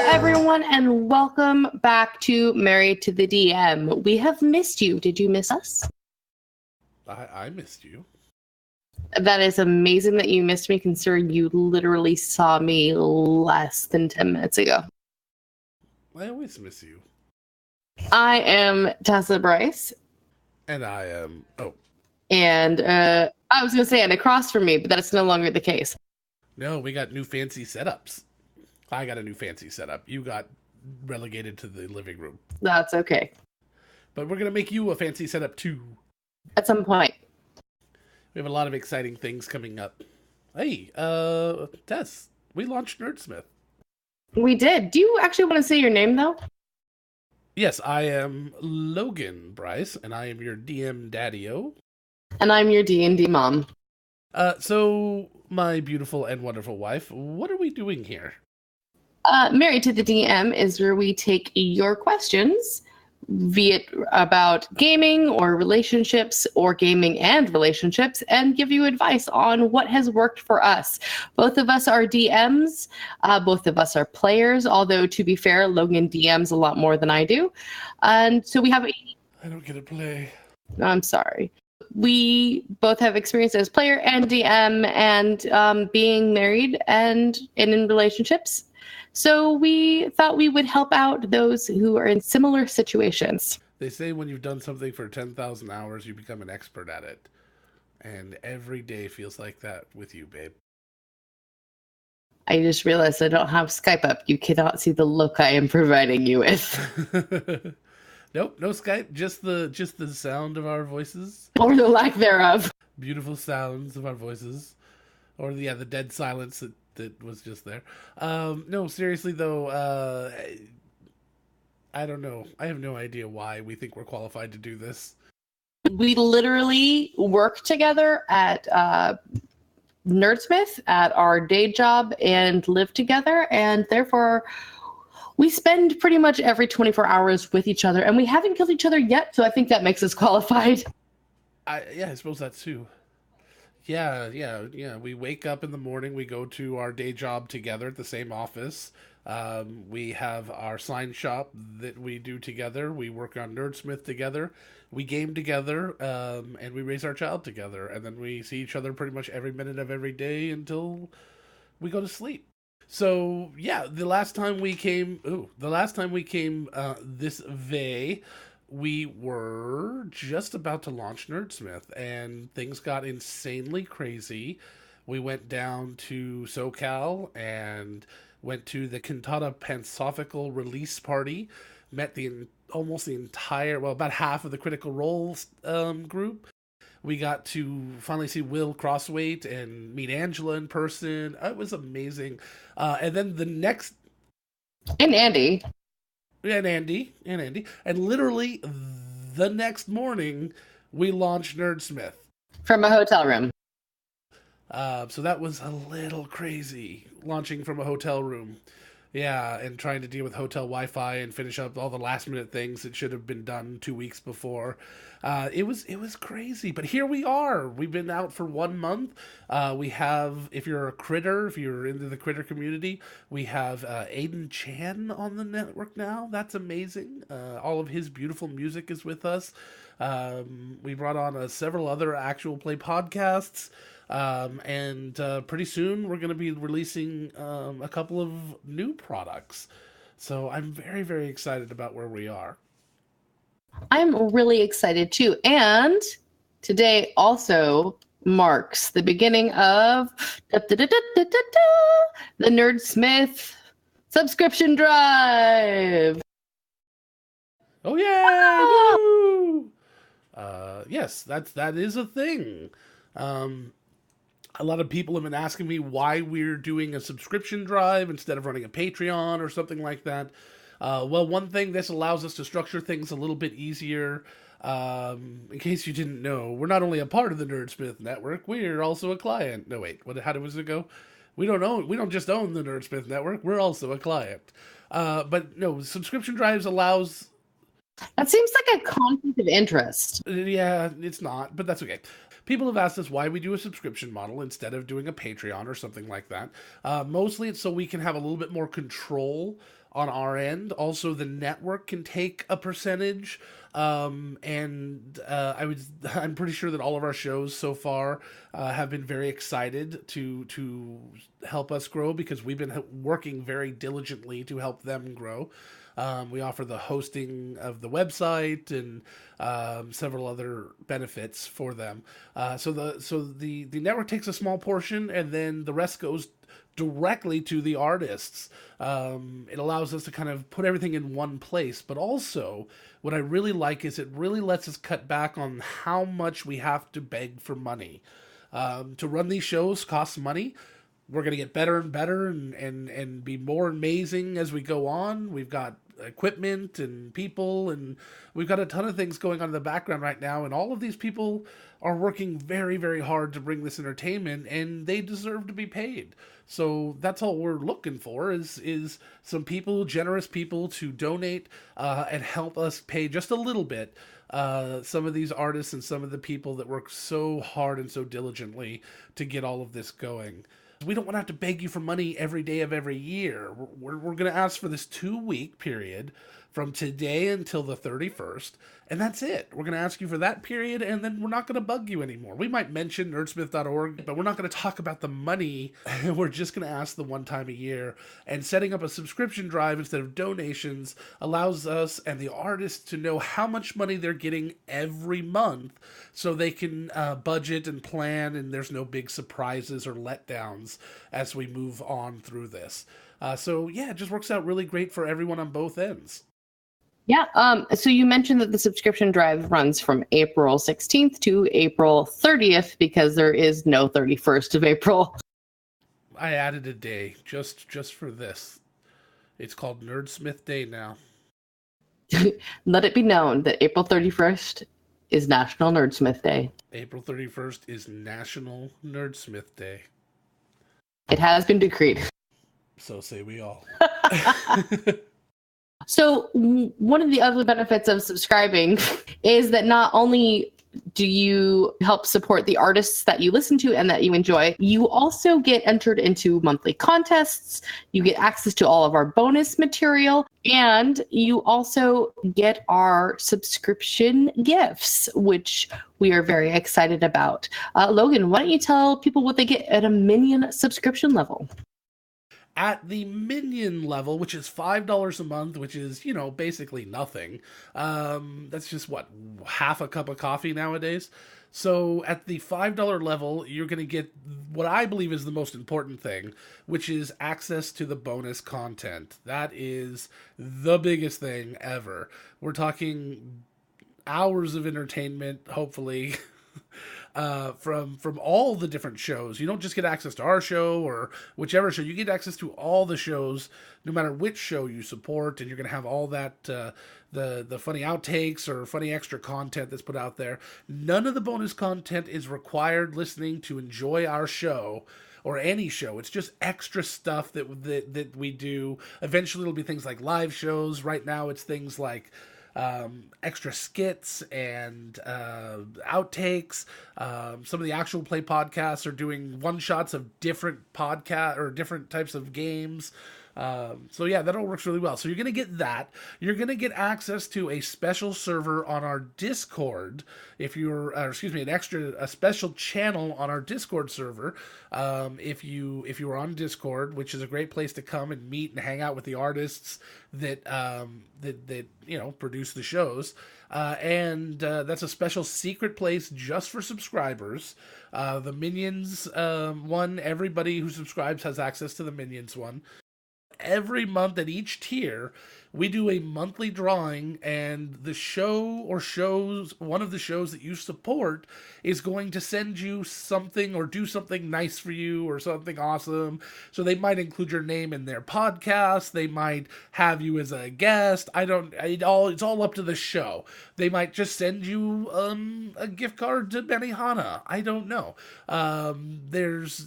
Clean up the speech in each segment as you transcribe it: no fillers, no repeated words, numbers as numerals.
everyone, and welcome back to Married to the DM. We have missed you. Did you miss us? I missed you. That is amazing that you missed me, considering you literally saw me less than 10 minutes ago. I always miss you. I am Tessa Bryce. And I am... And I was going to say, and across from me, but that's no longer the case. No, we got new fancy setups. I got a new fancy setup. You got relegated to the living room. That's okay. But we're going to make you a fancy setup too. At some point. We have a lot of exciting things coming up. Hey, Tess, we launched Nerdsmith. We did. Do you actually want to say your name, though? Yes, I am Logan Bryce, and I am your DM Daddy-O. And I'm your D&D mom. So, my beautiful and wonderful wife, what are we doing here? Married to the DM is where we take your questions, be it about gaming or relationships or gaming and relationships, and give you advice on what has worked for us. Both of us are DMs. Both of us are players, although to be fair, Logan DMs a lot more than I do. And so we have... I don't get to play. I'm sorry. We both have experience as player and DM and being married and in relationships. So we thought we would help out those who are in similar situations. They say when you've done something for 10,000 hours, you become an expert at it. And every day feels like that with you, babe. I just realized I don't have Skype up. You cannot see the look I am providing you with. Nope, no Skype, just the sound of our voices. Or the lack thereof. Beautiful sounds of our voices. Or the dead silence that was just there. No, seriously though, I don't know. I have no idea why we think we're qualified to do this. We literally work together at Nerdsmith at our day job and live together, and therefore we spend pretty much every 24 hours with each other, and we haven't killed each other yet, so I think that makes us qualified. I suppose that too. Yeah. We wake up in the morning, we go to our day job together at the same office. We have our sign shop that we do together. We work on Nerdsmith together. We game together, and we raise our child together. And then we see each other pretty much every minute of every day until we go to sleep. So, yeah, the last time we came this Vay, we were just about to launch Nerdsmith, and things got insanely crazy. We went down to SoCal and went to the Cantata Pansophical release party, met about half of the Critical Role group. We got to finally see Will Crossweight and meet Angela in person. It was amazing. And then the next... And Andy. And Andy. And literally the next morning, we launched Nerdsmith. From a hotel room. So that was a little crazy, launching from a hotel room. Yeah, and trying to deal with hotel Wi-Fi and finish up all the last-minute things that should have been done 2 weeks before. It was crazy, but here we are. We've been out for 1 month. We have, if you're into the critter community, we have Aiden Chan on the network now. That's amazing. All of his beautiful music is with us. We brought on several other actual play podcasts. And pretty soon we're going to be releasing a couple of new products. So I'm very, very excited about where we are. I'm really excited too. And today also marks the beginning of the Nerdsmith subscription drive. Oh yeah! Yes, that is a thing. A lot of people have been asking me why we're doing a subscription drive instead of running a Patreon or something like that. Well, one thing, this allows us to structure things a little bit easier. In case you didn't know, we're not only a part of the Nerdsmith network, we're also a client. No, wait, how does it go? We don't just own the Nerdsmith network, we're also a client. But no, subscription drives allows... That seems like a conflict of interest. Yeah, it's not, but that's okay. people have asked us why we do a subscription model instead of doing a Patreon or something like that. Mostly it's so we can have a little bit more control on our end. Also, the network can take a percentage. I'm pretty sure that all of our shows so far have been very excited to help us grow, because we've been working very diligently to help them grow. We offer the hosting of the website and several other benefits for them. So the network takes a small portion, and then the rest goes directly to the artists. It allows us to kind of put everything in one place, but also what I really like is it really lets us cut back on how much we have to beg for money. To run these shows costs money. We're going to get better and better and be more amazing as we go on. We've got equipment and people, and we've got a ton of things going on in the background right now, and all of these people are working very, very hard to bring this entertainment, and they deserve to be paid. So that's all we're looking for is some people, generous people, to donate and help us pay just a little bit some of these artists and some of the people that work so hard and so diligently to get all of this going. We don't want to have to beg you for money every day of every year. We're going to ask for this 2-week period from today until the 31st, and that's it. We're going to ask you for that period, and then we're not going to bug you anymore. We might mention nerdsmith.org, but we're not going to talk about the money. We're just going to ask the one time a year, and setting up a subscription drive instead of donations allows us and the artists to know how much money they're getting every month, so they can budget and plan, and there's no big surprises or letdowns as we move on through this. So yeah, it just works out really great for everyone on both ends. Yeah. So you mentioned that the subscription drive runs from April 16th to April 30th because there is no 31st of April. I added a day just for this. It's called Nerdsmith Day now. Let it be known that April 31st is National Nerdsmith Day. April 31st is National Nerdsmith Day. It has been decreed. So say we all. So one of the other benefits of subscribing is that not only do you help support the artists that you listen to and that you enjoy, you also get entered into monthly contests, you get access to all of our bonus material, and you also get our subscription gifts, which we are very excited about. Logan, why don't you tell people what they get at a Minion subscription level? At the Minion level, which is $5 a month, which is, basically nothing. That's just, half a cup of coffee nowadays? So at the $5 level, you're going to get what I believe is the most important thing, which is access to the bonus content. That is the biggest thing ever. We're talking hours of entertainment, hopefully, from all the different shows. You don't just get access to our show or whichever show. You get access to all the shows, no matter which show you support, and you're going to have all that the funny outtakes or funny extra content that's put out there. None of the bonus content is required listening to enjoy our show or any show. It's just extra stuff that we do. Eventually it'll be things like live shows. Right now it's things like extra skits and outtakes. Some of the actual play podcasts are doing one-shots of different podcast or different types of games. So yeah, that all works really well. So you're going to get that. You're going to get access to a special server on our Discord. If you're, a special channel on our Discord server. If you are on Discord, which is a great place to come and meet and hang out with the artists that produce the shows. And that's a special secret place just for subscribers. The Minions one, everybody who subscribes has access to the Minions one. Every month at each tier, we do a monthly drawing, and the show or shows, one of the shows that you support is going to send you something or do something nice for you or something awesome. So they might include your name in their podcast. They might have you as a guest. It's all up to the show. They might just send you a gift card to Benihana. I don't know. Nerdsmith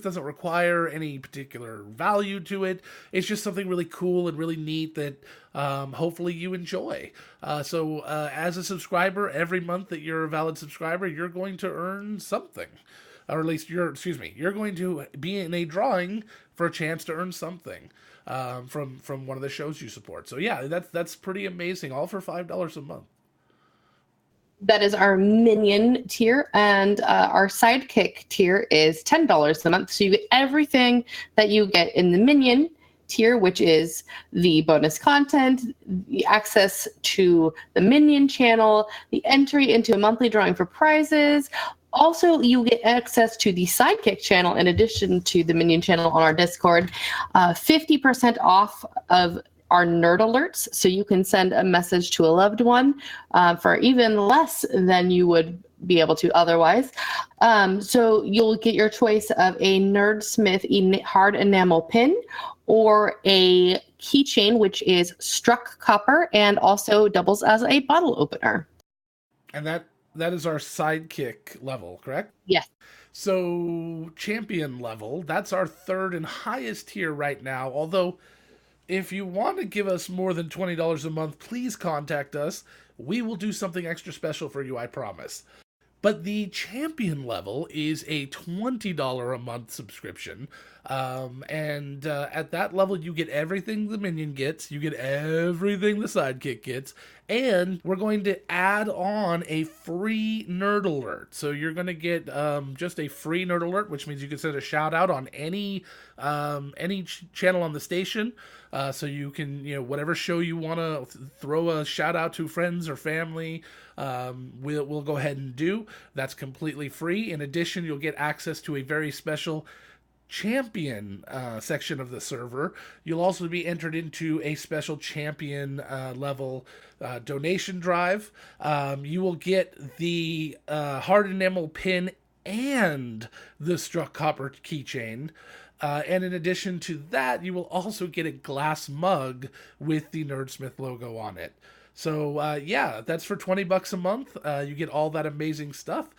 doesn't require any particular value to it. It's just something really cool and really neat that hopefully you enjoy. So as a subscriber, every month that you're a valid subscriber, you're going to earn something. Or at least you're going to be in a drawing for a chance to earn something from one of the shows you support. So yeah, that's pretty amazing. All for $5 a month. That is our minion tier, and our sidekick tier is $10 a month. So you get everything that you get in the minion tier, which is the bonus content, the access to the minion channel, the entry into a monthly drawing for prizes. Also, you get access to the sidekick channel in addition to the minion channel on our Discord, 50% off of our nerd alerts, so you can send a message to a loved one for even less than you would be able to otherwise. So you'll get your choice of a Nerdsmith hard enamel pin or a keychain, which is struck copper and also doubles as a bottle opener. And that is our sidekick level, correct? Yes. So champion level, that's our third and highest tier right now, although if you want to give us more than $20 a month, please contact us. We will do something extra special for you, I promise. But the champion level is a $20 a month subscription. And at that level, you get everything the minion gets. You get everything the sidekick gets. And we're going to add on a free nerd alert. So you're going to get just a free nerd alert, which means you can send a shout out on any channel on the station. So you can, whatever show you want to throw a shout out to friends or family, we'll go ahead and do. That's completely free. In addition, you'll get access to a very special champion section of the server. You'll also be entered into a special champion level donation drive. You will get the hard enamel pin and the struck copper keychain. And in addition to that, you will also get a glass mug with the Nerdsmith logo on it. So yeah, that's for $20 a month. You get all that amazing stuff.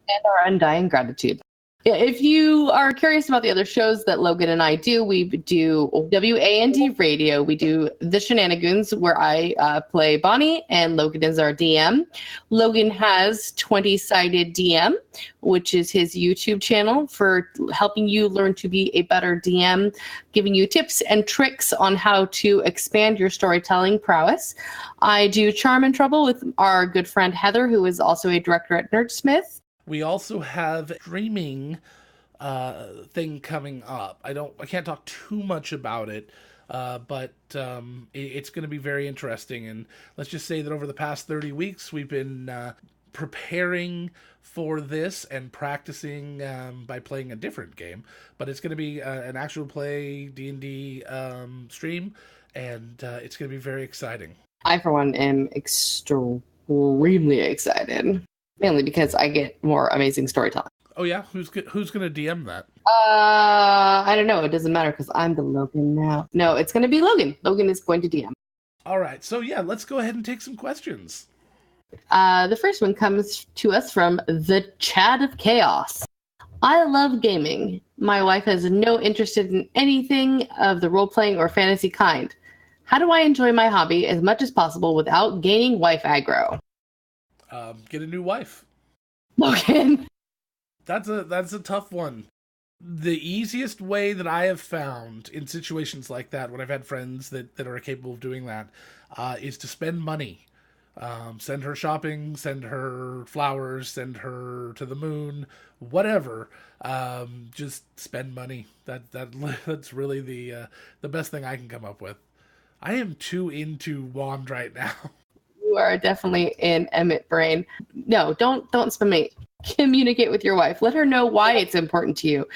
And our undying gratitude. Yeah, if you are curious about the other shows that Logan and I do, we do WAND Radio. We do The Shenanigans, where I play Bonnie, and Logan is our DM. Logan has 20-Sided DM, which is his YouTube channel for helping you learn to be a better DM, giving you tips and tricks on how to expand your storytelling prowess. I do Charm and Trouble with our good friend Heather, who is also a director at Nerdsmith. We also have streaming thing coming up. I can't talk too much about it, but it's going to be very interesting. And let's just say that over the past 30 weeks, we've been preparing for this and practicing by playing a different game. But it's going to be an actual play D&D stream, and it's going to be very exciting. I, for one, am extremely excited. Mainly because I get more amazing storytelling. Oh yeah? Who's going to DM that? I don't know. It doesn't matter because I'm the Logan now. No, it's going to be Logan. Logan is going to DM. All right. So yeah, let's go ahead and take some questions. The first one comes to us from the Chad of Chaos. I love gaming. My wife has no interest in anything of the role-playing or fantasy kind. How do I enjoy my hobby as much as possible without gaining wife aggro? Get a new wife. Logan. That's a tough one. The easiest way that I have found in situations like that, when I've had friends that are capable of doing that, is to spend money. Send her shopping, send her flowers, send her to the moon, whatever. Just spend money. That's really the best thing I can come up with. I am too into Wand right now. You are definitely in Emmett brain. No, don't spend money. Communicate with your wife. Let her know why it's important to you.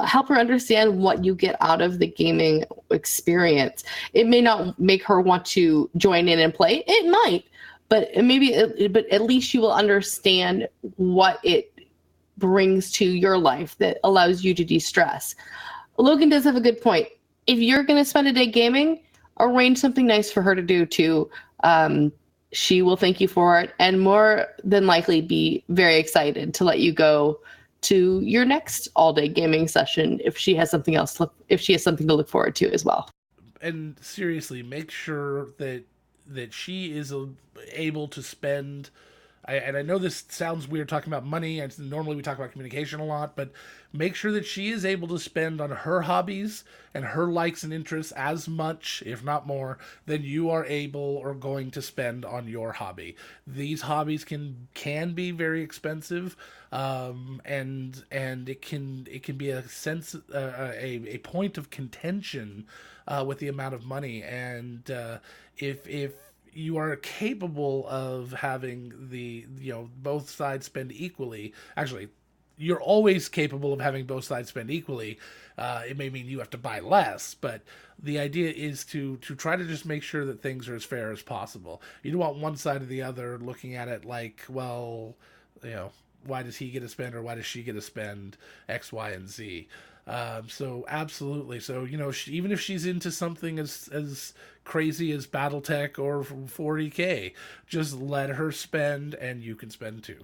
Help her understand what you get out of the gaming experience. It may not make her want to join in and play. It might, but but at least you will understand what it brings to your life that allows you to de-stress. Logan does have a good point. If you're going to spend a day gaming, arrange something nice for her to do too. She will thank you for it and more than likely be very excited to let you go to your next all-day gaming session if she has something to look forward to as well. and seriously, make sure that she is able to spend. And I know this sounds weird talking about money, and normally we talk about communication a lot, but make sure that she is able to spend on her hobbies and her likes and interests as much, if not more, than you are able or going to spend on your hobby. These hobbies can be very expensive, and it can be a sense a point of contention with the amount of money. And if you are capable of having both sides spend equally. Actually, you're always capable of having both sides spend equally. It may mean you have to buy less, but the idea is to try to just make sure that things are as fair as possible. You don't want one side or the other looking at it like, well, you know, why does he get to spend or why does she get to spend X, Y, and Z? So absolutely. So even if she's into something as crazy as BattleTech or 40K, just let her spend, and you can spend too.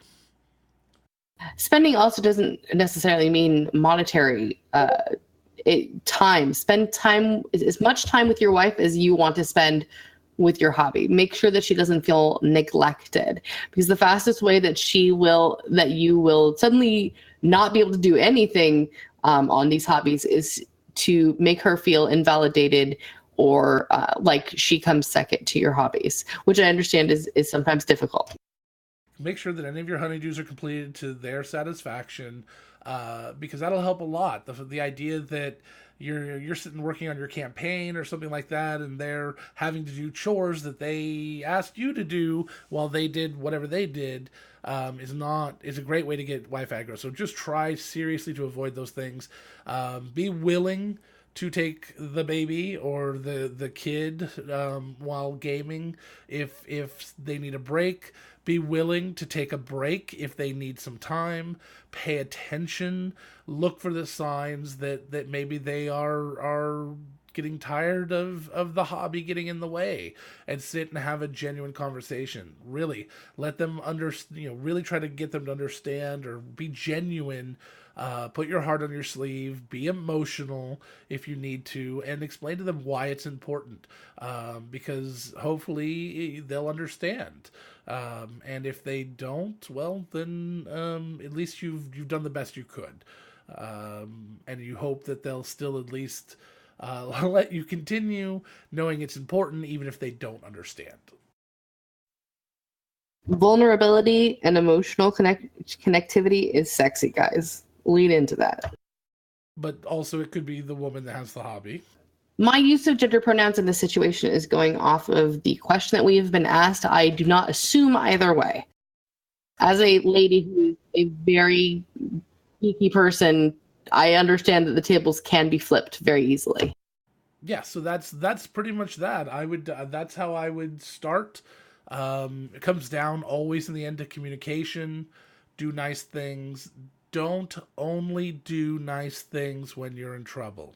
Spending also doesn't necessarily mean monetary time. Spend time, as much time with your wife as you want to spend with your hobby. Make sure that she doesn't feel neglected, because the fastest way that you will suddenly not be able to do anything on these hobbies is to make her feel invalidated, or like she comes second to your hobbies, which I understand is sometimes difficult. Make sure that any of your honeydews are completed to their satisfaction, because that'll help a lot. The idea that you're sitting working on your campaign or something like that, and they're having to do chores that they asked you to do while they did whatever they did, is a great way to get wife aggro. So just try seriously to avoid those things. Be willing to take the baby or the kid while gaming if they need a break. Be willing to take a break if they need some time. Pay attention. Look for the signs that maybe they are getting tired of the hobby getting in the way, and sit and have a genuine conversation. Really let them really try to get them to understand, or be genuine. Put your heart on your sleeve, be emotional if you need to, and explain to them why it's important, because hopefully they'll understand. And if they don't, well, then at least you've done the best you could, and you hope that they'll still at least let you continue, knowing it's important, even if they don't understand. Vulnerability and emotional connectivity is sexy, guys. Lean into that. But also, it could be the woman that has the hobby. My use of gender pronouns in this situation is going off of the question that we have been asked. I do not assume either way. As a lady who is a very geeky person, I understand that the tables can be flipped very easily. Yeah, so that's pretty much that. I would That's how I would start. It comes down always in the end to communication. Do nice things. Don't only do nice things when you're in trouble.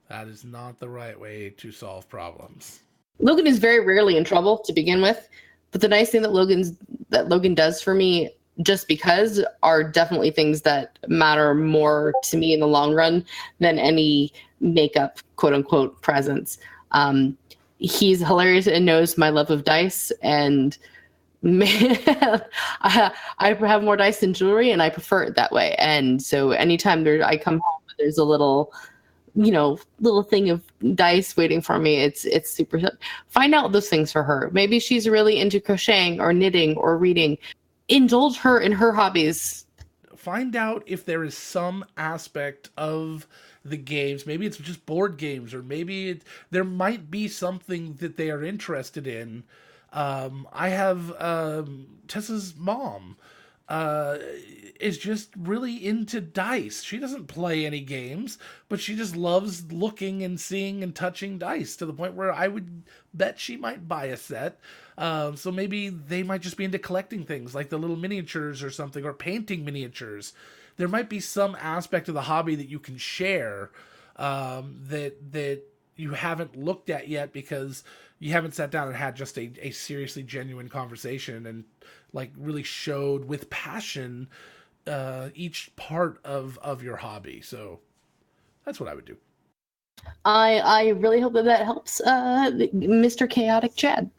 That is not the right way to solve problems. Logan is very rarely in trouble to begin with, but the nice thing that Logan does for me, just because, are definitely things that matter more to me in the long run than any makeup, quote unquote, presents. He's hilarious and knows my love of dice, and I have more dice than jewelry, and I prefer it that way. And so anytime I come home, there's a little thing of dice waiting for me. It's super. Find out those things for her. Maybe she's really into crocheting or knitting or reading. Indulge her in her hobbies. Find out if there is some aspect of the games. Maybe it's just board games, or maybe there might be something that they are interested in. I have Tessa's mom is just really into dice. She doesn't play any games, but she just loves looking and seeing and touching dice, to the point where I would bet she might buy a set. So maybe they might just be into collecting things like the little miniatures or something, or painting miniatures. There might be some aspect of the hobby that you can share, that you haven't looked at yet, because you haven't sat down and had just a seriously genuine conversation, and like really showed with passion each part of your hobby. So that's what I would do. I really hope that helps, Mr. Chaotic Chad.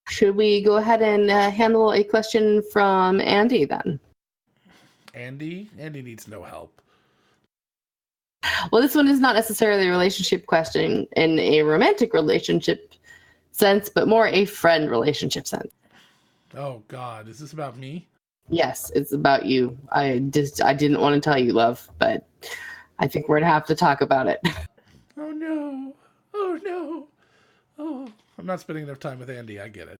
Should we go ahead and handle a question from Andy then? Andy needs no help. Well, this one is not necessarily a relationship question in a romantic relationship sense, but more a friend relationship sense. Oh God, is this about me? Yes, it's about you. I didn't want to tell you, love, but I think we're gonna have to talk about it. Oh no. Oh no. Oh, I'm not spending enough time with Andy. I get it.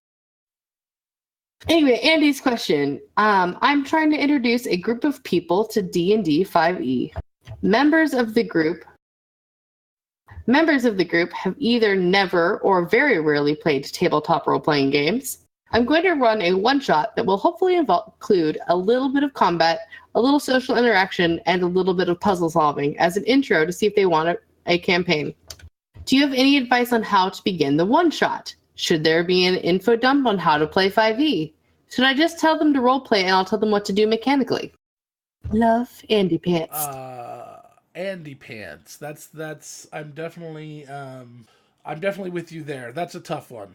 Anyway, Andy's question. I'm trying to introduce a group of people to D&D 5e. Members of the group have either never or very rarely played tabletop role-playing games. I'm going to run a one-shot that will hopefully include a little bit of combat, a little social interaction, and a little bit of puzzle solving as an intro to see if they want a campaign. Do you have any advice on how to begin the one-shot? Should there be an info dump on how to play 5e? Should I just tell them to roleplay and I'll tell them what to do mechanically? Love, Andy Pants. Andy Pants. That's. I'm definitely with you there. That's a tough one.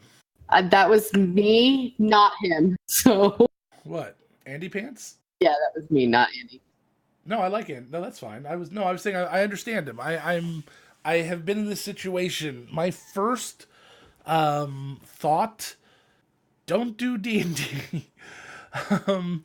That was me, not him. So What? Andy Pants? yeah, that was me, not Andy. No, I like it. No, that's fine. I was saying I understand him. I have been in this situation. My first thought, don't do D&D. um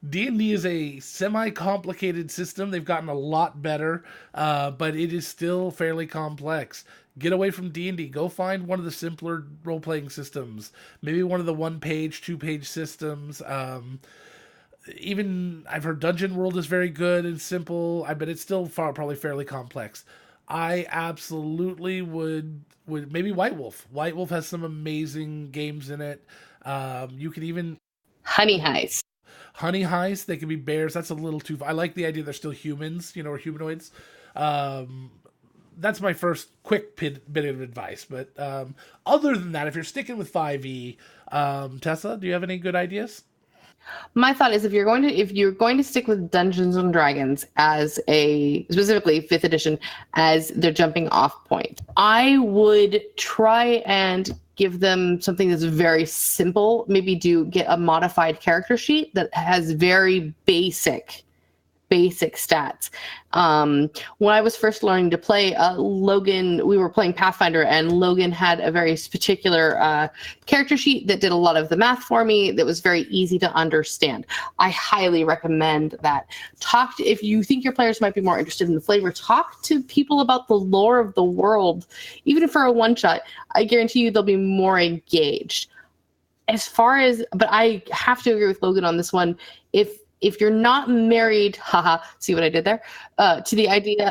D&D is a semi-complicated system. They've gotten a lot better, but it is still fairly complex. Get away from D&D. Go find one of the simpler role-playing systems. Maybe one of the one-page, two-page systems. Even I've heard Dungeon World is very good and simple. I bet it's still probably fairly complex. I absolutely would maybe White Wolf. White Wolf has some amazing games in it. You can even Honey Heist. Honey Heist. They can be bears. That's a little too. I like the idea they're still humans, or humanoids. Um, that's my first quick bit of advice. But other than that, if you're sticking with 5e, Tessa, do you have any good ideas? My thought is if you're going to stick with Dungeons and Dragons as a specifically 5th edition as their jumping off point, I would try and give them something that's very simple. Maybe get a modified character sheet that has very basic stats. When I was first learning to play, Logan, we were playing Pathfinder, and Logan had a very particular character sheet that did a lot of the math for me that was very easy to understand. I highly recommend that. If you think your players might be more interested in the flavor, talk to people about the lore of the world. Even for a one-shot, I guarantee you they'll be more engaged. But I have to agree with Logan on this one. If you're not married, haha, see what I did there? To the idea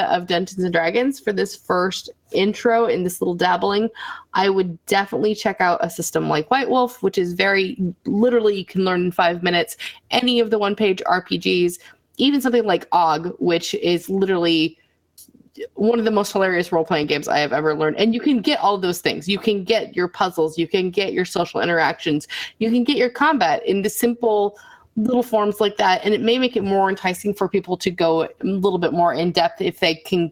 of Dungeons and Dragons for this first intro in this little dabbling, I would definitely check out a system like White Wolf, which is very literally you can learn in 5 minutes. Any of the one-page RPGs, even something like Og, which is literally one of the most hilarious role-playing games I have ever learned. And you can get all those things. You can get your puzzles. You can get your social interactions. You can get your combat into simple little forms like that. And it may make it more enticing for people to go a little bit more in depth if they can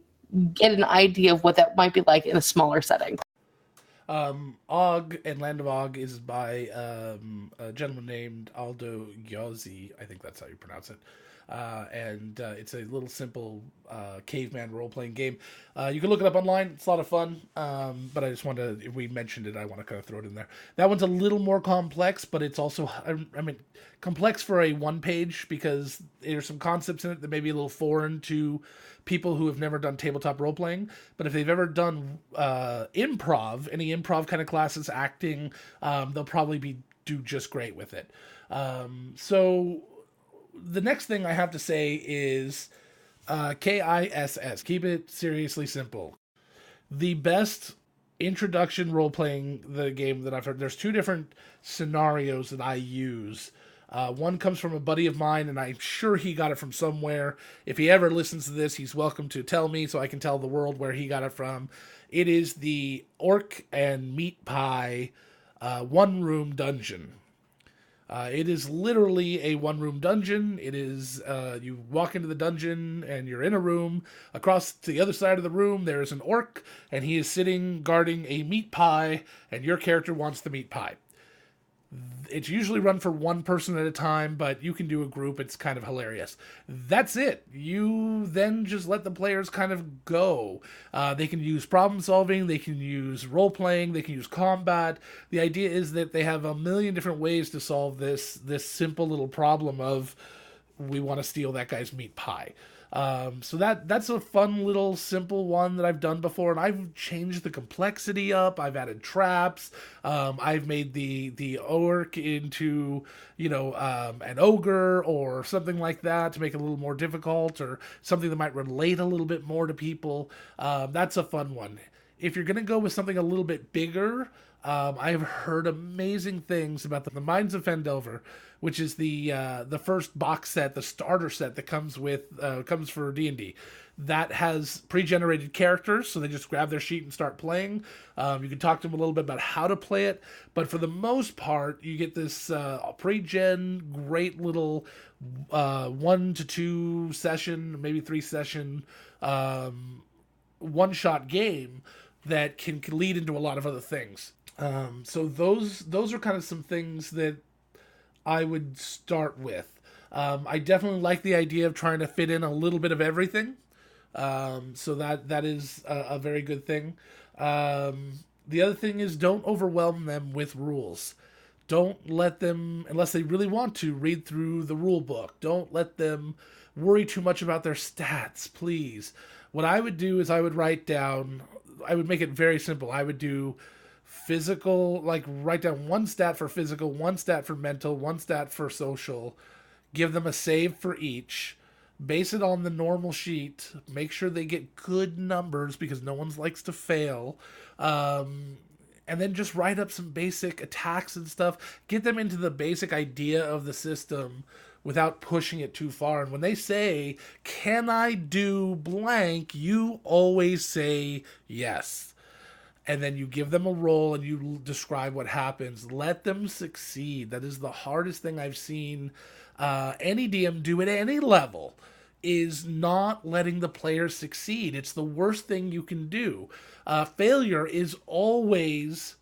get an idea of what that might be like in a smaller setting. Og and Land of Og is by a gentleman named Aldo Giosi. I think that's how you pronounce it. And it's a little simple caveman role-playing game. You can look it up online. It's a lot of fun. But I just wanted to, if we mentioned it, I want to kind of throw it in there. That one's a little more complex, but it's also, complex for a one-page because there's some concepts in it that may be a little foreign to people who have never done tabletop role-playing. But if they've ever done improv, any improv kind of classes, acting, they'll probably do just great with it. So the next thing I have to say is KISS. Keep it seriously simple. The best introduction role playing the game that I've heard. There's 2 different scenarios that I use. One comes from a buddy of mine, and I'm sure he got it from somewhere. If he ever listens to this, he's welcome to tell me so I can tell the world where he got it from. It is the Orc and Meat Pie one-room dungeon. It is literally a one-room dungeon. It is, you walk into the dungeon and you're in a room. Across to the other side of the room, there is an orc, and he is sitting guarding a meat pie, and your character wants the meat pie. It's usually run for one person at a time, but you can do a group. It's kind of hilarious. That's it. You then just let the players kind of go. They can use problem solving. They can use role playing. They can use combat. The idea is that they have a million different ways to solve this simple little problem of we want to steal that guy's meat pie. So that's a fun little simple one that I've done before, and I've changed the complexity up. I've added traps. I've made the orc into an ogre or something like that to make it a little more difficult, or something that might relate a little bit more to people. That's a fun one. If you're gonna go with something a little bit bigger, I have heard amazing things about the Mines of Phandelver, which is the first box set, the starter set that comes for D&D. That has pre-generated characters, so they just grab their sheet and start playing. You can talk to them a little bit about how to play it, but for the most part, you get this pre-gen, great little 1 to 2 session, maybe 3 session one-shot game that can lead into a lot of other things. So those are kind of some things that I would start with. I definitely like the idea of trying to fit in a little bit of everything. So that is a very good thing. The other thing is, don't overwhelm them with rules. Don't let them, unless they really want to, read through the rule book. Don't let them worry too much about their stats, please. What I would do is I would make it very simple. I would do physical, like write down one stat for physical, one stat for mental, one stat for social, give them a save for each, base it on the normal sheet, make sure they get good numbers because no one likes to fail, and then just write up some basic attacks and stuff, get them into the basic idea of the system without pushing it too far. And when they say, can I do blank, you always say yes. And then you give them a roll and you describe what happens. Let them succeed. That is the hardest thing I've seen any DM do at any level, is not letting the players succeed. It's the worst thing you can do. Failure is always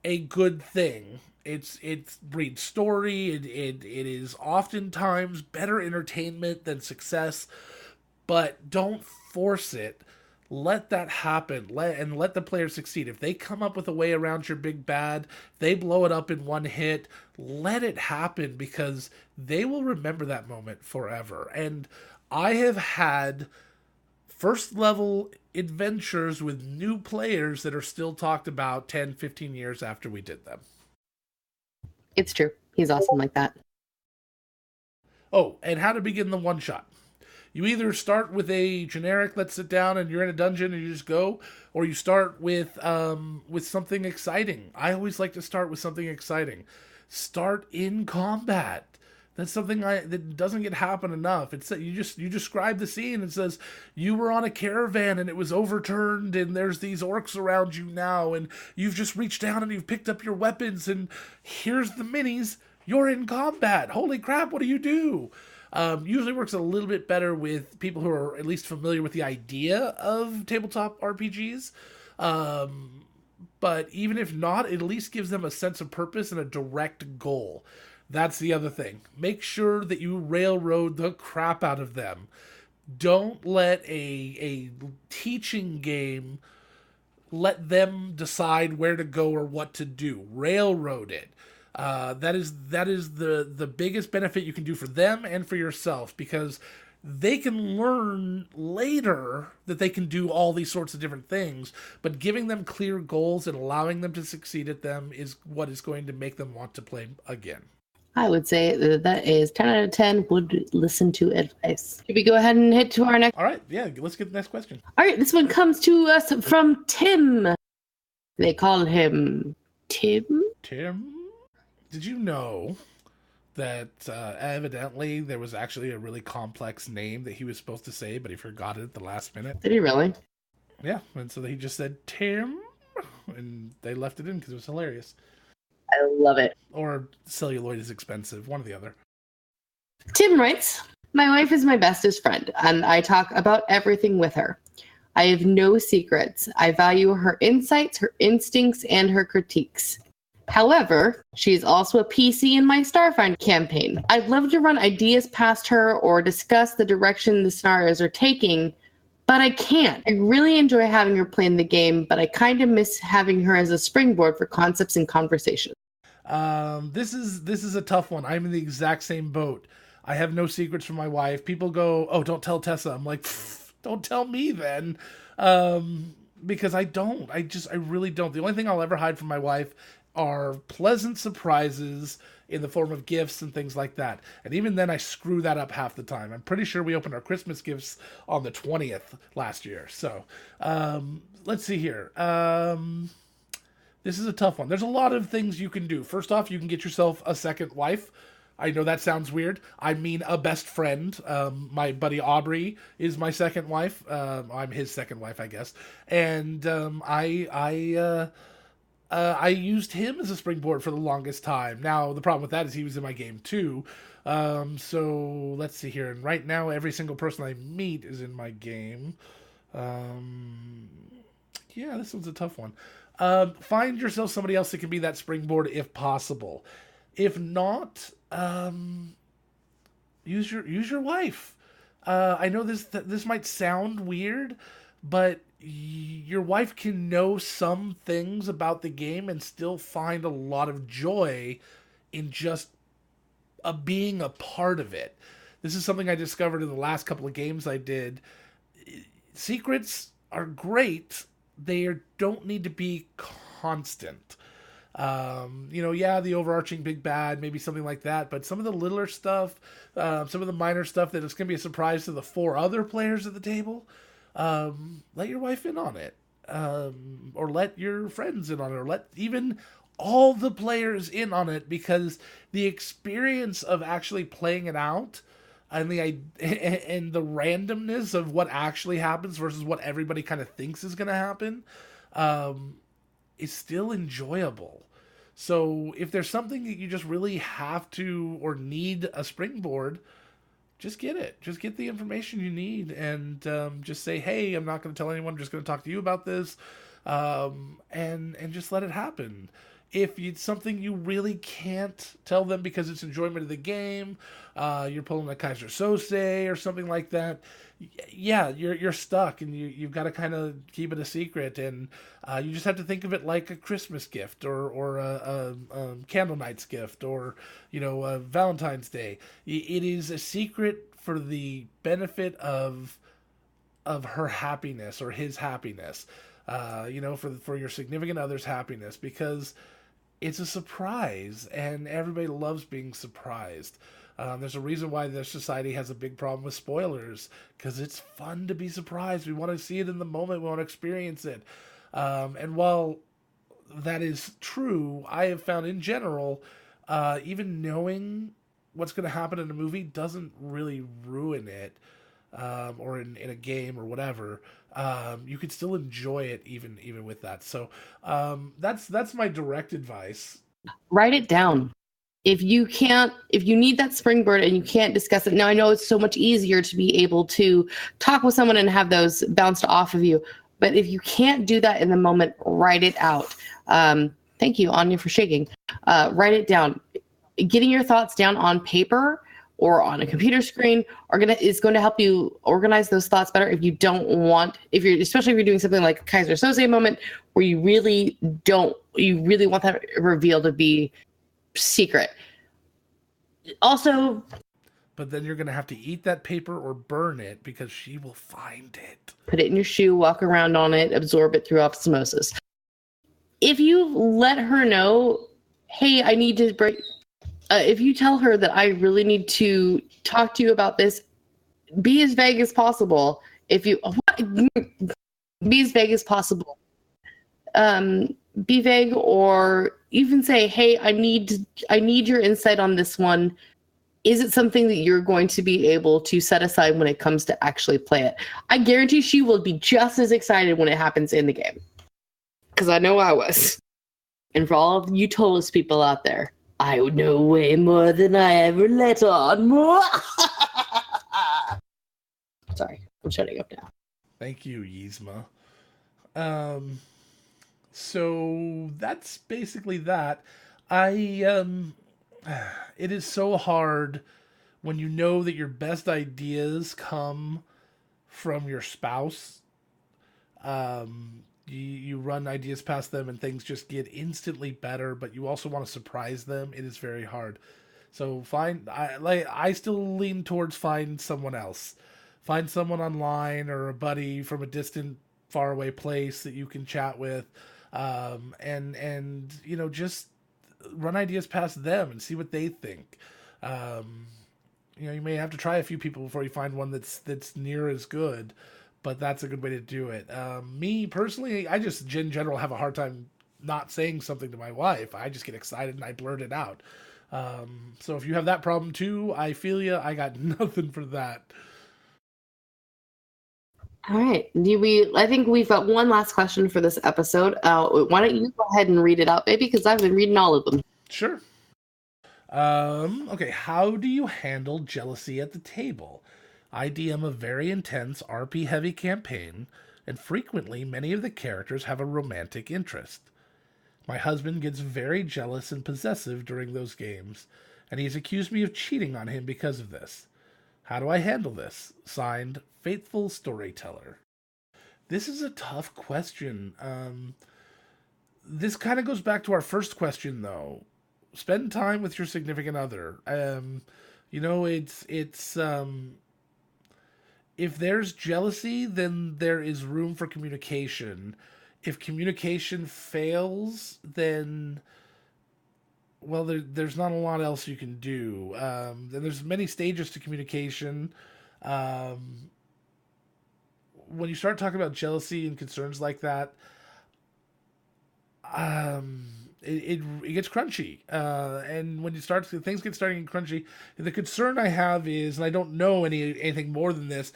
a good thing. It breeds story. It is oftentimes better entertainment than success, but don't force it. Let that happen. Let the players succeed. If they come up with a way around your big bad, they blow it up in one hit, let it happen, because they will remember that moment forever. And I have had first level adventures with new players that are still talked about 10, 15 years after we did them. It's true. He's awesome like that. Oh, and how to begin the one shot. You either start with a generic, let's sit down and you're in a dungeon and you just go, or you start with something exciting. I always like to start with something exciting. Start in combat. That's something that doesn't get happen enough. It's that you describe the scene. It says you were on a caravan and it was overturned and there's these orcs around you now and you've just reached down and you've picked up your weapons and here's the minis. You're in combat. Holy crap! What do you do? Usually works a little bit better with people who are at least familiar with the idea of tabletop RPGs. But even if not, it at least gives them a sense of purpose and a direct goal. That's the other thing. Make sure that you railroad the crap out of them. Don't let a teaching game let them decide where to go or what to do. Railroad it. That is the biggest benefit you can do for them and for yourself, because they can learn later that they can do all these sorts of different things, but giving them clear goals and allowing them to succeed at them is what is going to make them want to play again. I would say that is 10 out of 10 would listen to advice. Should we go ahead and hit to our next? All right, yeah, let's get the next question. All right, this one comes to us from Tim. They call him Tim. Tim? Did you know that evidently there was actually a really complex name that he was supposed to say, but he forgot it at the last minute? Did he really? Yeah, and so he just said Tim, and they left it in because it was hilarious. I love it. Or celluloid is expensive, one or the other. Tim writes, my wife is my bestest friend, and I talk about everything with her. I have no secrets. I value her insights, her instincts, and her critiques. However, she's also a PC in my Starfinder campaign. I'd love to run ideas past her or discuss the direction the scenarios are taking, but I can't. I really enjoy having her play in the game, but I kind of miss having her as a springboard for concepts and conversation. This is a tough one. I'm in the exact same boat. I have no secrets from my wife. People go, "Oh, don't tell Tessa." I'm like, "Don't tell me then," because I don't. I really don't. The only thing I'll ever hide from my wife are pleasant surprises in the form of gifts and things like that. And even then, I screw that up half the time. I'm pretty sure we opened our Christmas gifts on the 20th last year. So let's see here. This is a tough one. There's a lot of things you can do. First off, you can get yourself a second wife. I know that sounds weird. I mean, a best friend. My buddy Aubrey is my second wife. I'm his second wife, I guess. And I used him as a springboard for the longest time. Now, the problem with that is he was in my game too. So let's see here. And right now, every single person I meet is in my game. Yeah, this one's a tough one. Find yourself somebody else that can be that springboard if possible. If not, use your wife. I know this might sound weird, but your wife can know some things about the game and still find a lot of joy in just being a part of it. This is something I discovered in the last couple of games I did. Secrets are great. They don't need to be constant. The overarching big bad, maybe something like that. But some of the littler stuff, some of the minor stuff that is going to be a surprise to the 4 other players at the table, let your wife in on it. Or let your friends in on it. Or let even all the players in on it, because the experience of actually playing it out and the randomness of what actually happens versus what everybody kind of thinks is going to happen is still enjoyable. So if there's something that you just really have to or need a springboard, just get it. Just get the information you need and just say, hey, I'm not going to tell anyone. I'm just going to talk to you about this, and just let it happen. If it's something you really can't tell them because it's enjoyment of the game, you're pulling a Kaiser Sose or something like that, yeah, you're stuck, and you've got to kind of keep it a secret, and you just have to think of it like a Christmas gift or a Candle Night's gift or a Valentine's Day. It is a secret for the benefit of her happiness or his happiness, for your significant other's happiness, because it's a surprise, and everybody loves being surprised. There's a reason why the society has a big problem with spoilers, because it's fun to be surprised. We want to see it in the moment. We want to experience it. And while that is true, I have found in general, even knowing what's going to happen in a movie doesn't really ruin it, or in a game or whatever. You could still enjoy it even with that. So that's my direct advice. Write it down. If you need that springboard and you can't discuss it, now I know it's so much easier to be able to talk with someone and have those bounced off of you. But if you can't do that in the moment, write it out. Thank you, Anya, for shaking. Write it down. Getting your thoughts down on paper or on a computer screen is going to help you organize those thoughts better. Especially if you're doing something like a Kaiser Soze moment where you really want that reveal to be secret. Also, but then you're going to have to eat that paper or burn it because she will find it. Put it in your shoe, walk around on it, absorb it through osmosis. If you let her know, hey, I need to break. If you tell her that I really need to talk to you about this, be as vague as possible. Be as vague as possible. Be vague, or even say, hey, I need your insight on this one. Is it something that you're going to be able to set aside when it comes to actually play it? I guarantee she will be just as excited when it happens in the game. Because I know I was. And for all of you Tolos people out there, I know way more than I ever let on. Sorry, I'm shutting up now. Thank you, Yzma. So that's basically that. It is so hard when you know that your best ideas come from your spouse. You run ideas past them and things just get instantly better, but you also want to surprise them. It is very hard. So I still lean towards find someone else. Find someone online or a buddy from a distant, faraway place that you can chat with, and just run ideas past them and see what they think. You may have to try a few people before you find one that's near as good, but that's a good way to do it. Me personally, I just in general have a hard time not saying something to my wife. I just get excited and I blurt it out. So if you have that problem too, I feel you. I got nothing for that. All right. I think we've got one last question for this episode. Why don't you go ahead and read it out, baby? Because I've been reading all of them. Sure. Okay. How do you handle jealousy at the table? I DM a very intense RP heavy campaign, and frequently many of the characters have a romantic interest. My husband gets very jealous and possessive during those games, and he's accused me of cheating on him because of this. How do I handle this? Signed, Faithful Storyteller. This is a tough question. This kind of goes back to our first question, though. Spend time with your significant other. It's if there's jealousy, then there is room for communication. If communication fails, then there's not a lot else you can do. There's many stages to communication. When you start talking about jealousy and concerns like that, it gets crunchy. And when things get starting crunchy, the concern I have is, and I don't know anything more than this,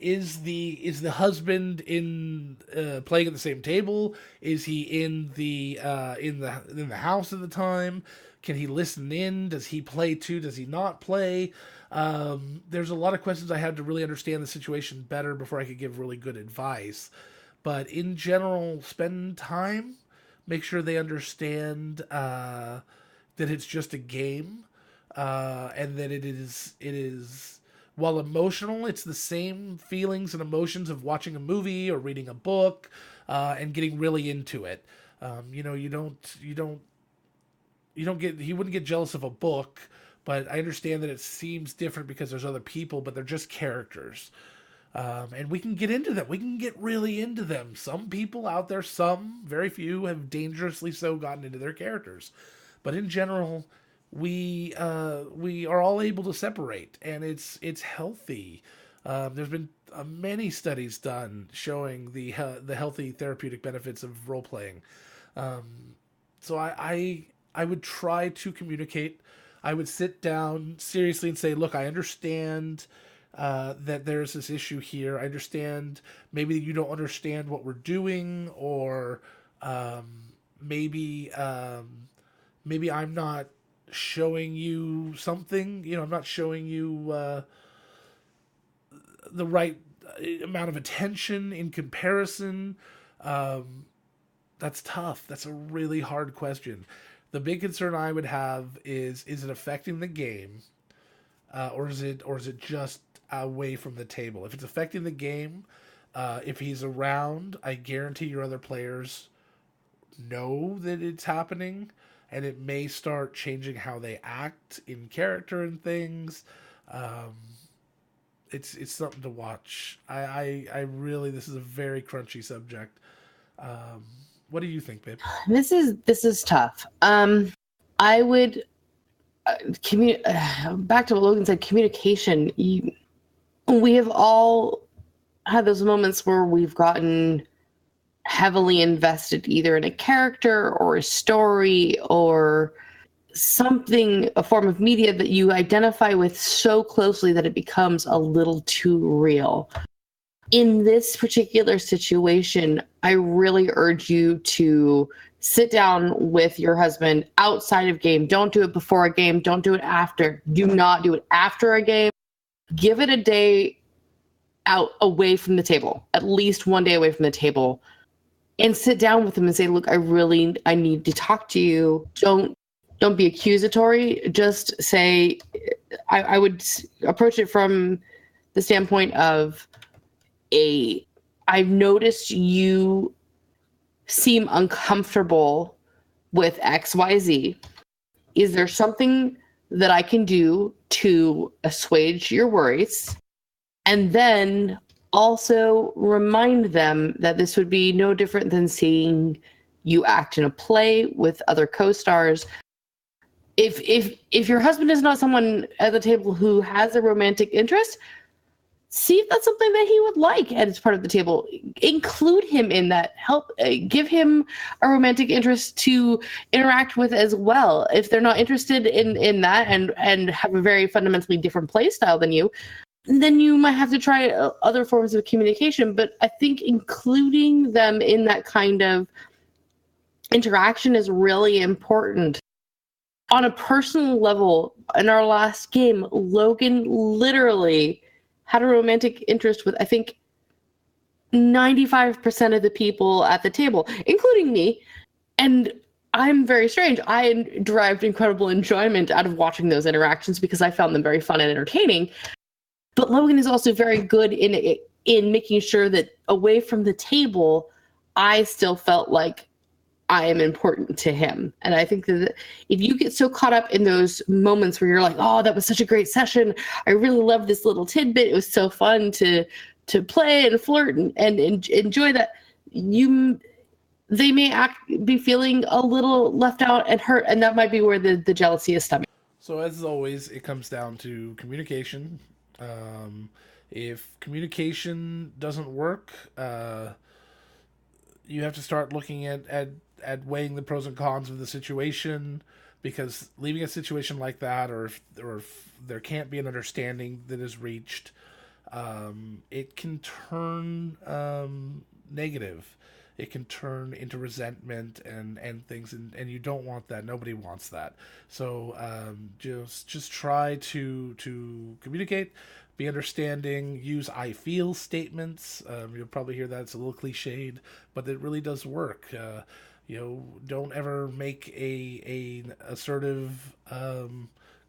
is the husband in playing at the same table? Is he in the house at the time? Can he listen in? Does he play too? Does he not play? There's a lot of questions I had to really understand the situation better before I could give really good advice. But in general, spend time. Make sure they understand that it's just a game, and that it is while emotional, it's the same feelings and emotions of watching a movie or reading a book, and getting really into it. He wouldn't get jealous of a book, but I understand that it seems different because there's other people, but they're just characters. And we can get into them. We can get really into them. Some people out there, very few, have dangerously so gotten into their characters. But in general, we are all able to separate, and it's healthy. There's been many studies done showing the healthy therapeutic benefits of role playing. So I would try to communicate. I would sit down seriously and say, look, I understand that there's this issue here. I understand maybe you don't understand what we're doing, or maybe I'm not showing you something. I'm not showing you the right amount of attention in comparison. That's tough. That's a really hard question. The big concern I would have is it affecting the game, or is it just away from the table? If it's affecting the game, if he's around, I guarantee your other players know that it's happening, and it may start changing how they act in character and things. It's something to watch. I really, this is a very crunchy subject. What do you think, babe? This is tough. I would back to what Logan said. Communication. We have all had those moments where we've gotten heavily invested either in a character or a story or something, a form of media that you identify with so closely that it becomes a little too real. In this particular situation, I really urge you to sit down with your husband outside of game. Don't do it before a game. Don't do it after. Do not do it after a game. Give it a day out away from the table, at least one day away from the table, and sit down with them and say, look, I need to talk to you. Don't be accusatory. Just say, I would approach it from the standpoint of I've noticed you seem uncomfortable with XYZ. Is there something that I can do to assuage your worries? And then also remind them that this would be no different than seeing you act in a play with other co-stars. If your husband is not someone at the table who has a romantic interest, see if that's something that he would like as part of the table. Include him in that. Help give him a romantic interest to interact with as well. If they're not interested in that and have a very fundamentally different play style than you, then you might have to try other forms of communication. But I think including them in that kind of interaction is really important. On a personal level, in our last game, Logan literally had a romantic interest with, I think, 95% of the people at the table, including me. And I'm very strange. I derived incredible enjoyment out of watching those interactions because I found them very fun and entertaining. But Logan is also very good in making sure that away from the table, I still felt like I am important to him. And I think that if you get so caught up in those moments where you're like, oh, that was such a great session, I really loved this little tidbit, it was so fun to play and flirt and enjoy that, they may be feeling a little left out and hurt, and that might be where the jealousy is stemming. So as always, it comes down to communication. If communication doesn't work, you have to start looking at weighing the pros and cons of the situation, because leaving a situation like that, or if there can't be an understanding that is reached, it can turn negative. It can turn into resentment and things, and you don't want that. Nobody wants that. So just try to communicate, be understanding, use I feel statements. You'll probably hear that it's a little cliched, but it really does work. Don't ever make a assertive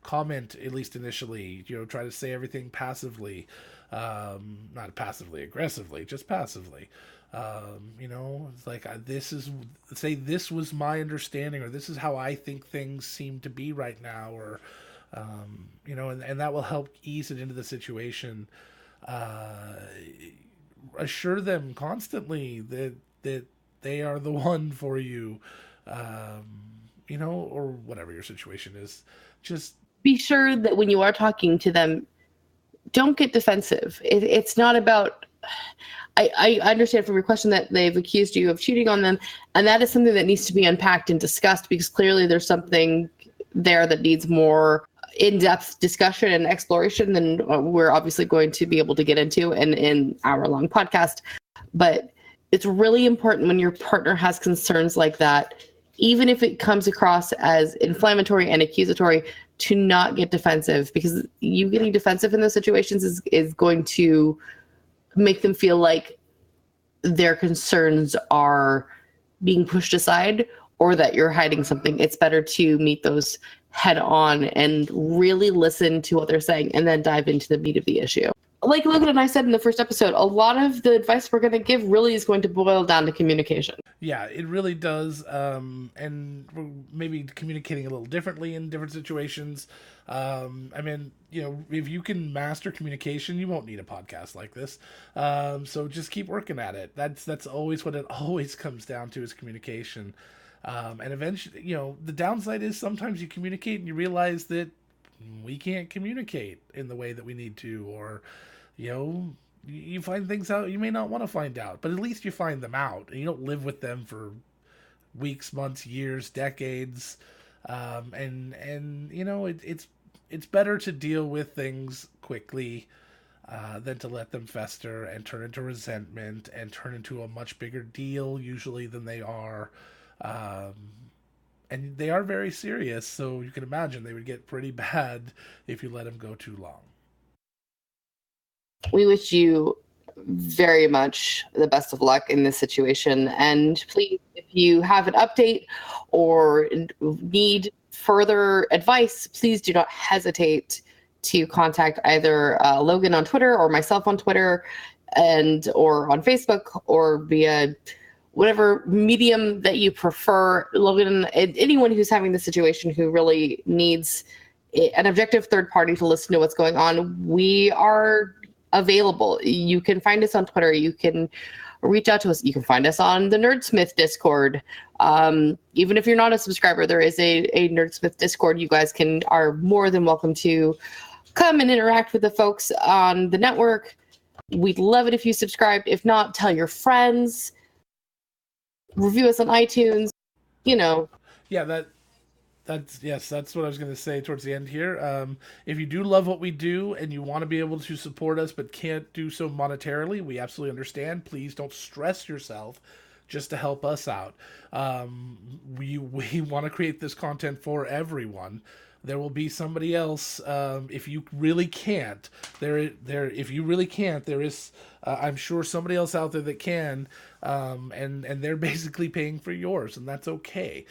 comment, at least initially. Try to say everything passively, not passively aggressively, just passively. It's like this was my understanding, or this is how I think things seem to be right now, or and that will help ease it into the situation. Assure them constantly that they are the one for you, or whatever your situation is. Just be sure that when you are talking to them, don't get defensive. It's not about. I understand from your question that they've accused you of cheating on them, and that is something that needs to be unpacked and discussed, because clearly there's something there that needs more in-depth discussion and exploration than we're obviously going to be able to get into in an hour-long podcast. But it's really important when your partner has concerns like that, even if it comes across as inflammatory and accusatory, to not get defensive, because you getting defensive in those situations is going to make them feel like their concerns are being pushed aside or that you're hiding something. It's better to meet those head on and really listen to what they're saying and then dive into the meat of the issue. Like Logan and I said in the first episode, a lot of the advice we're going to give really is going to boil down to communication. Yeah, it really does. And we're maybe communicating a little differently in different situations. If you can master communication, you won't need a podcast like this. So just keep working at it. That's always what it always comes down to, is communication. And eventually, the downside is sometimes you communicate and you realize that we can't communicate in the way that we need to, or, you find things out you may not want to find out, but at least you find them out and you don't live with them for weeks, months, years, decades. It's better to deal with things quickly than to let them fester and turn into resentment and turn into a much bigger deal usually than they are. And they are very serious, so you can imagine they would get pretty bad if you let them go too long. We wish you very much the best of luck in this situation. And please, if you have an update or need further advice, please do not hesitate to contact either Logan on Twitter or myself on Twitter or on Facebook or via whatever medium that you prefer. Logan, anyone who's having the situation who really needs an objective third party to listen to what's going on, we are available. You can find us on Twitter. You can reach out to us. You can find us on the Nerdsmith Discord. Even if you're not a subscriber, there is a Nerdsmith Discord. You guys are more than welcome to come and interact with the folks on the network. We'd love it if you subscribed. If not, tell your friends. Review us on iTunes. Yeah, that's what I was going to say towards the end here. If you do love what we do and you want to be able to support us but can't do so monetarily, we absolutely understand. Please don't stress yourself just to help us out. We want to create this content for everyone. There will be somebody else. If you really can't, there is. I'm sure somebody else out there that can, and they're basically paying for yours, and that's okay.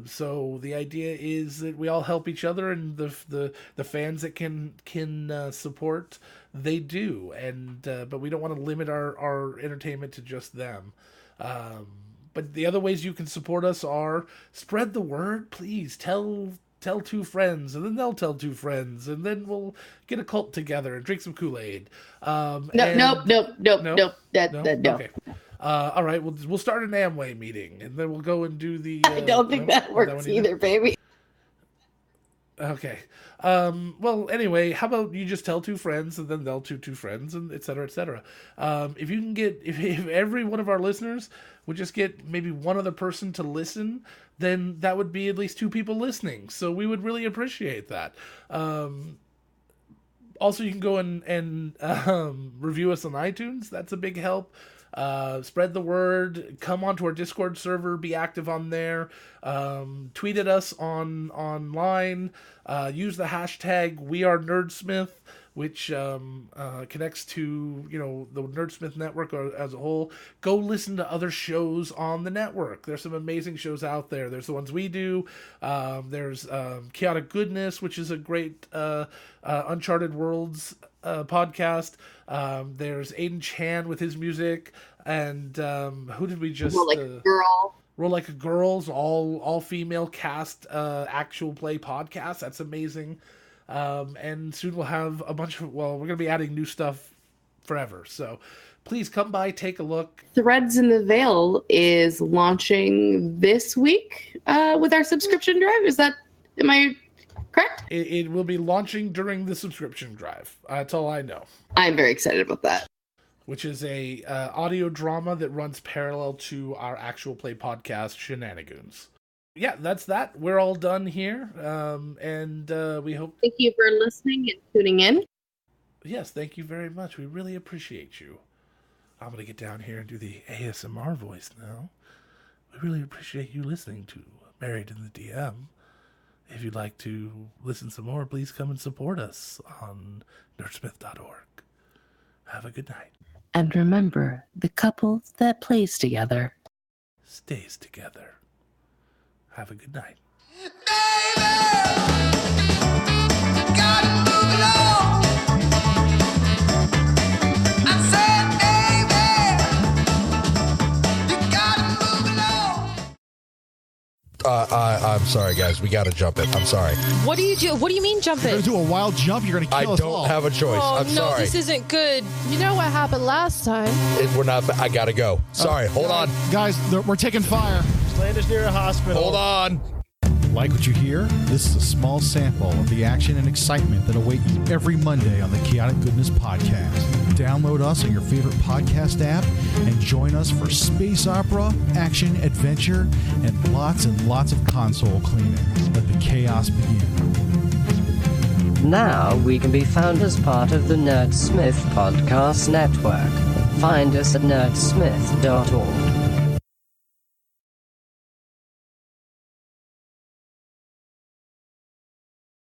So the idea is that we all help each other, and the fans that can support, they do, and but we don't want to limit our entertainment to just them. But the other ways you can support us are spread the word, please. Tell two friends, and then they'll tell two friends, and then we'll get a cult together and drink some Kool-Aid. Nope. No. No. Okay. All right. We'll start an Amway meeting, and then we'll go and do the. I don't think that works either, baby. Okay. Well, anyway, how about you just tell two friends, and then they'll two friends, and et cetera, et cetera. If you can get, if every one of our listeners would just get maybe one other person to listen, then that would be at least two people listening. So we would really appreciate that. Also, you can go and review us on iTunes. That's a big help. Spread the word. Come onto our Discord server. Be active on there. Tweet at us online. Use the hashtag #WeAreNerdsmith, which connects to the Nerdsmith network as a whole. Go listen to other shows on the network. There's some amazing shows out there. There's the ones we do. There's Chaotic Goodness, which is a great Uncharted Worlds podcast. There's Aiden Chan with his music, and who did we just Roll Like a Girl? Roll Like a Girl's all female cast actual play podcast. That's amazing. And soon we'll have a bunch of, we're going to be adding new stuff forever. So please come by, take a look. Threads in the Veil is launching this week with our subscription drive. Am I correct? It will be launching during the subscription drive. That's all I know. I'm very excited about that. Which is a audio drama that runs parallel to our actual play podcast, Shenanigans. Yeah, that's that. We're all done here, and we hope... Thank you for listening and tuning in. Yes, thank you very much. We really appreciate you. I'm going to get down here and do the ASMR voice now. We really appreciate you listening to Married in the DM. If you'd like to listen some more, please come and support us on nerdsmith.org. Have a good night. And remember, the couple that plays together stays together. Have a good night. I'm sorry, guys. We got to jump it. I'm sorry. What do you do? What do you mean jump You're it? going to do a wild jump? You're going to kill us all. I don't have a choice. Oh, I'm no, sorry. this isn't good. You know what happened last time. We're not. I got to go. Sorry. Hold on. Guys, we're taking fire. Land us near a hospital. Hold on. Like what you hear? This is a small sample of the action and excitement that await you every Monday on the Chaotic Goodness Podcast. Download us on your favorite podcast app and join us for space opera, action, adventure, and lots of console cleaning. Let the chaos begin. Now we can be found as part of the Nerdsmith Podcast Network. Find us at nerdsmith.org.